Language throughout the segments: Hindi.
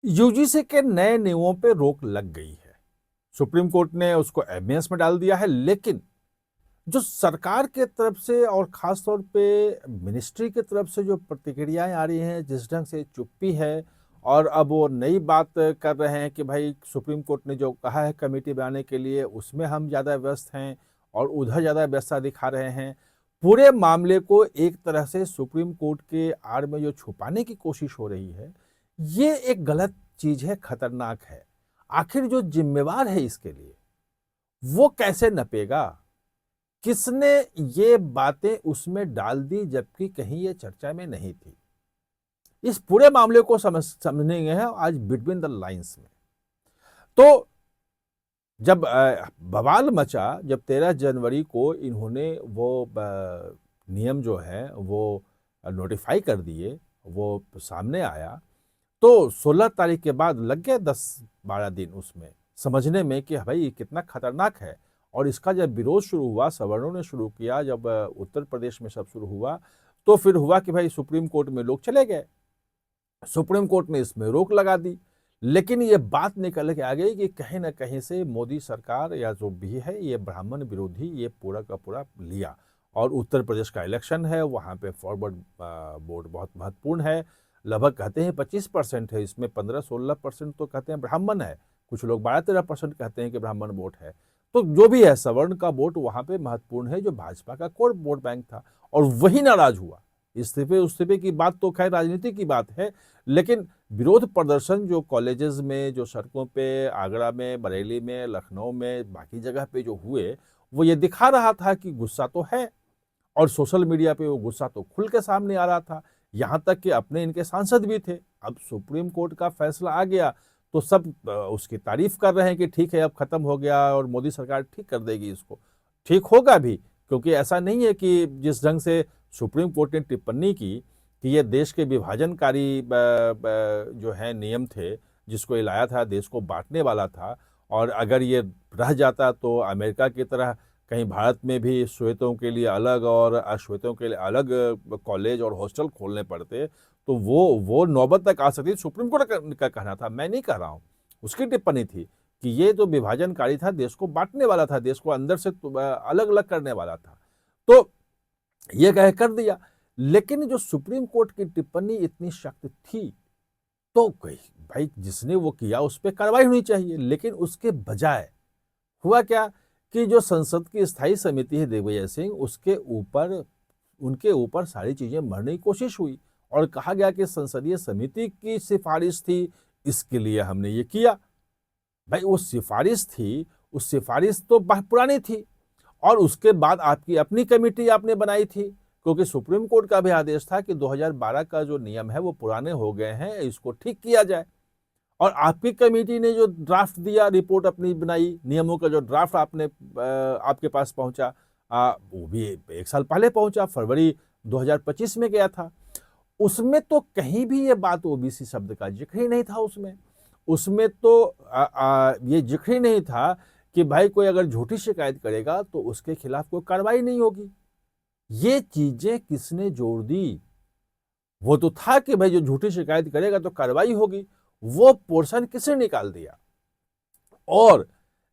यूजीसी के नए नियमों पे रोक लग गई है। सुप्रीम कोर्ट ने उसको एबेंस में डाल दिया है, लेकिन जो सरकार के तरफ से और खास तौर पे मिनिस्ट्री की तरफ से जो प्रतिक्रियाएं आ रही हैं, जिस ढंग से चुप्पी है, और अब वो नई बात कर रहे हैं कि भाई सुप्रीम कोर्ट ने जो कहा है कमेटी बनाने के लिए उसमें हम ज़्यादा व्यस्त हैं और उधर ज़्यादा व्यस्तता दिखा रहे हैं। पूरे मामले को एक तरह से सुप्रीम कोर्ट के आड़ में जो छुपाने की कोशिश हो रही है, ये एक गलत चीज है, खतरनाक है। आखिर जो जिम्मेवार है इसके लिए वो कैसे नपेगा? किसने ये बातें उसमें डाल दी जबकि कहीं ये चर्चा में नहीं थी? इस पूरे मामले को समझने हैं आज बिटवीन द लाइंस में। तो जब बवाल मचा, जब 13 जनवरी को इन्होंने वो नियम जो है वो नोटिफाई कर दिए, वो सामने आया, तो 16 तारीख के बाद लग गए 10-12 दिन उसमें समझने में कि भाई ये कितना खतरनाक है। और इसका जब विरोध शुरू हुआ, सवर्णों ने शुरू किया, जब उत्तर प्रदेश में सब शुरू हुआ, तो फिर हुआ कि भाई सुप्रीम कोर्ट में लोग चले गए। सुप्रीम कोर्ट ने इसमें रोक लगा दी। लेकिन ये बात निकल के आ गई कि कहीं ना कहीं से मोदी सरकार या जो भी है ये ब्राह्मण विरोधी ये पूरा का पूरा लिया। और उत्तर प्रदेश का इलेक्शन है, वहाँ पे फॉरवर्ड वोट बहुत महत्वपूर्ण है। लगभग कहते हैं 25% है, इसमें 15-16% तो कहते हैं ब्राह्मण है, कुछ लोग 12-13% कहते हैं कि ब्राह्मण वोट है। तो जो भी है, सवर्ण का वोट वहाँ पे महत्वपूर्ण है, जो भाजपा का कोर वोट बैंक था, और वही नाराज हुआ। इस्तीफे उस्तीफे की बात तो खैर राजनीति की बात है, लेकिन विरोध प्रदर्शन जो कॉलेजेस में, जो सड़कों पे, आगरा में, बरेली में, लखनऊ में, बाकी जगह पे जो हुए, वो ये दिखा रहा था कि गुस्सा तो है। और सोशल मीडिया पे वो गुस्सा तो खुल के सामने आ रहा था। यहाँ तक कि अपने इनके सांसद भी थे। अब सुप्रीम कोर्ट का फैसला आ गया तो सब उसकी तारीफ कर रहे हैं कि ठीक है, अब खत्म हो गया और मोदी सरकार ठीक कर देगी इसको। ठीक होगा भी, क्योंकि ऐसा नहीं है कि जिस ढंग से सुप्रीम कोर्ट ने टिप्पणी की कि ये देश के विभाजनकारी जो है नियम थे, जिसको ये लाया था, देश को बांटने वाला था, और अगर ये रह जाता तो अमेरिका की तरह कहीं भारत में भी श्वेतों के लिए अलग और अश्वेतों के लिए अलग कॉलेज और हॉस्टल खोलने पड़ते, तो वो नौबत तक आ सकती। सुप्रीम कोर्ट का कहना था, मैं नहीं कह रहा हूँ, उसकी टिप्पणी थी कि ये तो विभाजनकारी था, देश को बांटने वाला था, देश को अंदर से अलग अलग करने वाला था। तो ये कह कर दिया। लेकिन जो सुप्रीम कोर्ट की टिप्पणी इतनी सख्त थी, तो भाई जिसने वो किया उस पर कार्रवाई होनी चाहिए। लेकिन उसके बजाय हुआ क्या कि जो संसद की स्थायी समिति है दिग्विजय सिंह, उसके ऊपर, उनके ऊपर सारी चीजें मरने की कोशिश हुई और कहा गया कि संसदीय समिति की सिफारिश थी, इसके लिए हमने ये किया। भाई वो सिफारिश थी, उस सिफारिश तो बहुत पुरानी थी, और उसके बाद आपकी अपनी कमेटी आपने बनाई थी, क्योंकि सुप्रीम कोर्ट का भी आदेश था कि 2012 का जो नियम है वो पुराने हो गए हैं, इसको ठीक किया जाए। और आपकी कमेटी ने जो ड्राफ्ट दिया, रिपोर्ट अपनी बनाई, नियमों का जो ड्राफ्ट आपके पास पहुंचा, वो भी 1 साल पहले पहुंचा, फरवरी 2025 में गया था। उसमें तो कहीं भी ये बात ओबीसी शब्द का जिक्र ही नहीं था। उसमें उसमें तो ये जिक्र ही नहीं था कि भाई कोई अगर झूठी शिकायत करेगा तो उसके खिलाफ कोई कार्रवाई नहीं होगी। ये चीजें किसने जोड़ दी? वो तो था कि भाई जो झूठी शिकायत करेगा तो कार्रवाई होगी, वो पोर्शन किसने निकाल दिया? और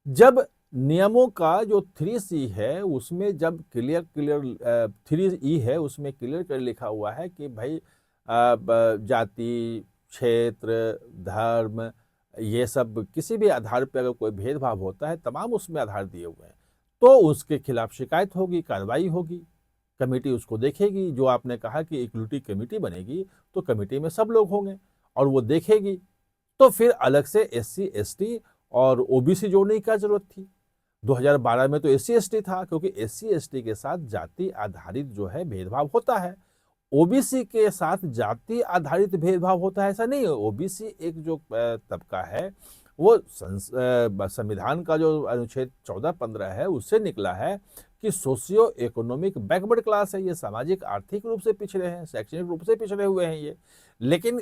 जब नियमों का जो 3C है उसमें जब क्लियर क्लियर 3E है, उसमें क्लियर कर लिखा हुआ है कि भाई जाति, क्षेत्र, धर्म, ये सब किसी भी आधार पर अगर कोई भेदभाव होता है, तमाम उसमें आधार दिए हुए हैं, तो उसके खिलाफ शिकायत होगी, कार्रवाई होगी, कमेटी उसको देखेगी। जो आपने कहा कि इक्वलिटी कमेटी बनेगी, तो कमेटी में सब लोग होंगे और वो देखेगी। तो फिर अलग से SC ST और OBC जोड़ने की क्या जरूरत थी? 2012 में तो SC ST था, क्योंकि SC ST के साथ जाति आधारित जो है भेदभाव होता है। OBC के साथ जाति आधारित भेदभाव होता है ऐसा नहीं है। OBC एक जो तबका है, वो संविधान का जो अनुच्छेद 14-15 है उससे निकला है कि सोशियो इकोनॉमिक बैकवर्ड क्लास है, ये सामाजिक आर्थिक रूप से पिछड़े हैं, शैक्षणिक रूप से पिछड़े हुए हैं ये। लेकिन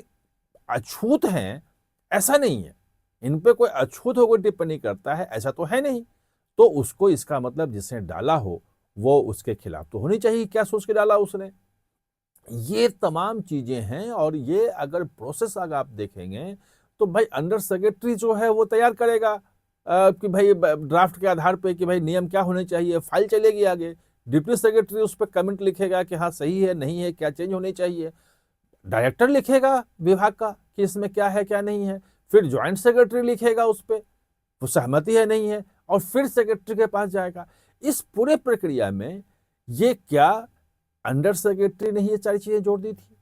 अछूत हैं ऐसा नहीं है, इन पे कोई अछूत हो कोई टिप्पणी करता है ऐसा तो है नहीं। तो उसको, इसका मतलब जिसने डाला हो वो उसके खिलाफ तो होनी चाहिए। क्या सोच के डाला उसने? ये तमाम चीजें हैं। और ये अगर प्रोसेस अगर आप देखेंगे तो भाई अंडर सेक्रेटरी जो है वो तैयार करेगा कि भाई ड्राफ्ट के आधार पे कि भाई नियम क्या होने चाहिए, फाइल चलेगी आगे। डिप्टी सेक्रेटरी उस पर कमेंट लिखेगा कि हाँ सही है नहीं है, क्या चेंज होनी चाहिए। डायरेक्टर लिखेगा विभाग का कि इसमें क्या है क्या नहीं है। फिर ज्वाइंट सेक्रेटरी लिखेगा उस पर, वो सहमति है नहीं है, और फिर सेक्रेटरी के पास जाएगा। इस पूरे प्रक्रिया में ये क्या अंडर सेक्रेटरी ने ये सारी चीजें जोड़ दी थी,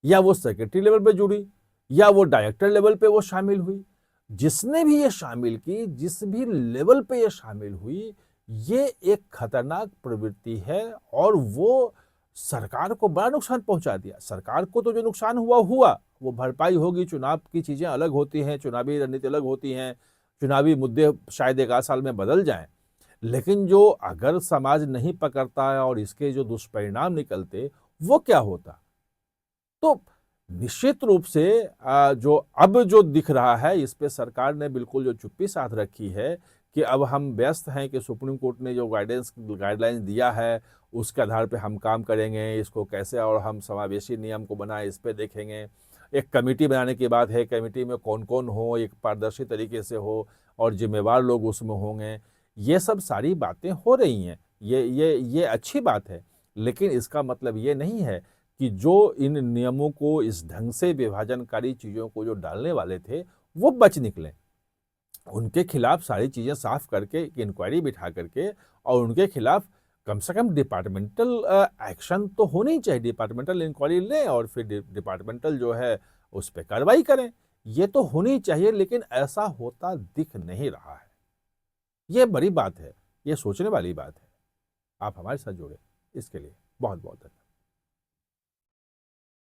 या वो सेक्रेटरी लेवल पे जुड़ी, या वो डायरेक्टर लेवल पे वो शामिल हुई? जिसने भी ये शामिल की, जिस भी लेवल पे ये शामिल हुई, ये एक खतरनाक प्रवृत्ति है और वो सरकार को बड़ा नुकसान पहुंचा दिया। सरकार को तो जो नुकसान हुआ हुआ, वो भरपाई होगी। चुनाव की चीजें अलग होती हैं, चुनावी रणनीति अलग होती हैं, चुनावी मुद्दे शायद एक आध साल में बदल जाएं, लेकिन जो अगर समाज नहीं पकड़ता है और इसके जो दुष्परिणाम निकलते, वो क्या होता? तो निश्चित रूप से जो अब जो दिख रहा है, इस पे सरकार ने बिल्कुल जो चुप्पी साध रखी है कि अब हम व्यस्त हैं कि सुप्रीम कोर्ट ने जो गाइडलाइंस दिया है उसके आधार पे हम काम करेंगे, इसको कैसे और हम समावेशी नियम को बनाए इस पे देखेंगे। एक कमेटी बनाने की बात है, कमेटी में कौन कौन हो, एक पारदर्शी तरीके से हो और जिम्मेवार लोग उसमें होंगे। ये सब सारी बातें हो रही हैं, ये अच्छी बात है, लेकिन इसका मतलब ये नहीं है कि जो इन नियमों को, इस ढंग से विभाजनकारी चीज़ों को जो डालने वाले थे वो बच निकले। उनके खिलाफ सारी चीज़ें साफ करके एक इंक्वायरी बिठा करके और उनके खिलाफ कम से कम डिपार्टमेंटल एक्शन तो होनी ही चाहिए। डिपार्टमेंटल इंक्वायरी लें और फिर डिपार्टमेंटल जो है उस पर कार्रवाई करें, ये तो होनी चाहिए, लेकिन ऐसा होता दिख नहीं रहा है। ये बड़ी बात है, ये सोचने वाली बात है। आप हमारे साथ जुड़े, इसके लिए बहुत बहुत धन्यवाद।